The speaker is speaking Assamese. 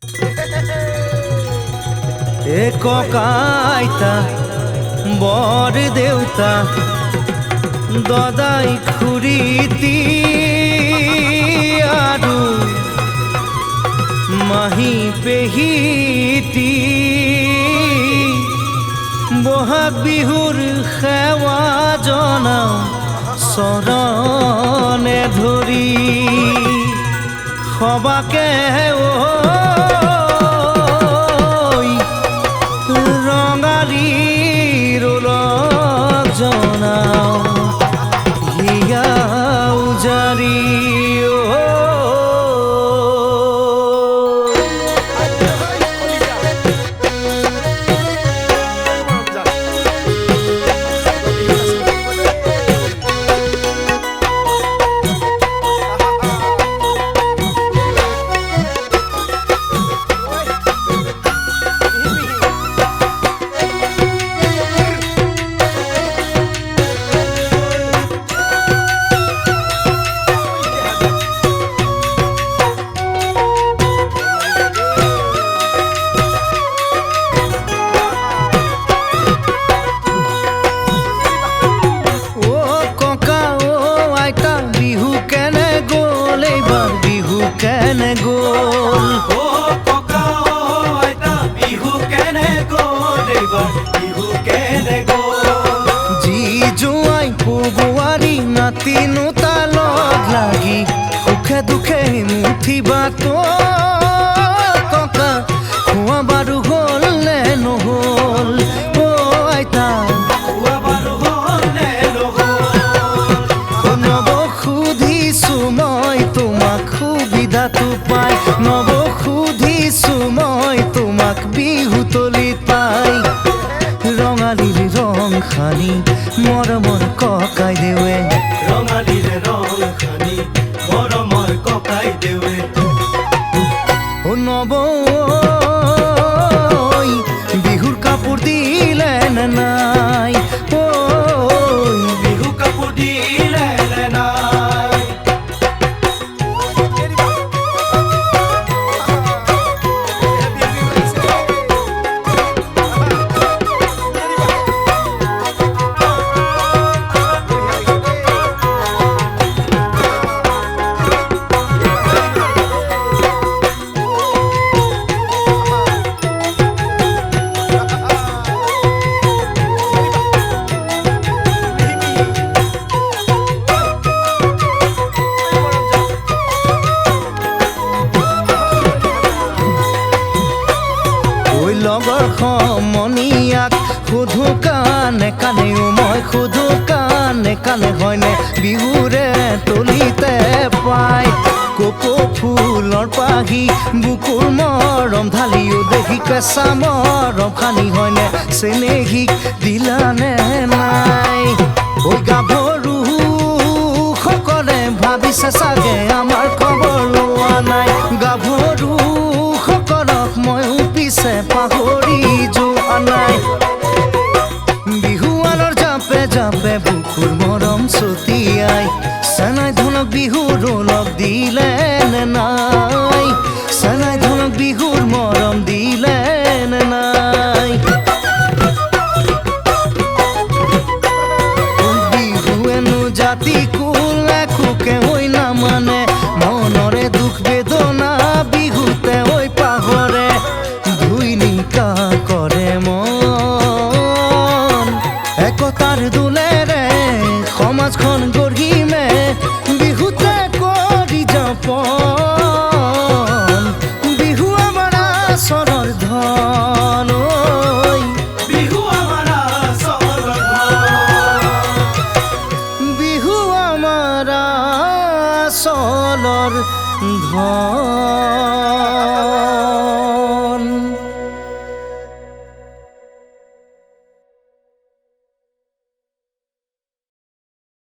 এ ককা আইতা বৰ দেউতা দদাই খুৰীতি আৰু মাহী পেহীতি বহাগ বিহুৰ সেৱা জনাওঁ চৰণে ধৰি সবাকে ৰঙালীৰ ওলগ জনাওঁ হিয়া উজাৰি কেনে গ'ল ও ককা ও আইতা বিহু কেনে গ'ল এইবাৰ বিহু কেনে গ'ল যি জোঁৱাই বোৱাৰী নাতিনো লগ লাগি সুখে দুখে মুঠিবা তো ককা খোৱা বাৰু হ'ল নে নহ'ল ও আইতা খোৱা বাৰু হ'ল নে নহ'ল নব সুধিছো মই তোমাক সুবিধাটো পাই নব সুধিছো মই তোমাক বিহুতলিত পাই ৰঙালীৰ ৰং সানি মৰমৰ ককাই দেৱে ৰঙালীৰে ৰং সানি মৰমৰ ককাই দেৱে ও নব বিহুৰ কাপোৰ দিলে নে নাই ঐ বিহু কাপোৰ দিলে নে নাই লগৰ সমনীয়াক সোধো কানে কানেও মই সোধো কানে কানে হয়নে বিহুৰে তলিতে পাই কপৌ ফুলৰ পাহি বুকুৰ মৰম ঢালিও দেখি কেঁচা মৰম খানি হয়নে চেনেহীক দিলানে নাই ঐ গাভৰু সকলে ভাবিছে চাগে আমাৰ খবৰ লোৱা নাই গাভৰু সকলক ময়ো পিছে পাহৰি যোৱা নাই বিহুৱানৰ জাপে জাপে বুকুৰ মৰম ছটিয়াই চেনাই ধনক বিহুৰ লগ দিলে নে নাই চেনাই ধনক বিহুৰ মৰম দিলে নে নাই বিহুৱেনো জাতি কুল একোকে হৈ নামানে মনৰে দুখ বেদনা বিহুতে ঐ পাহৰে ধুইনিকা কৰে মন একতাৰ দোলেৰে সমাজখন গঢ়িমে বিহুতে কৰি যাপন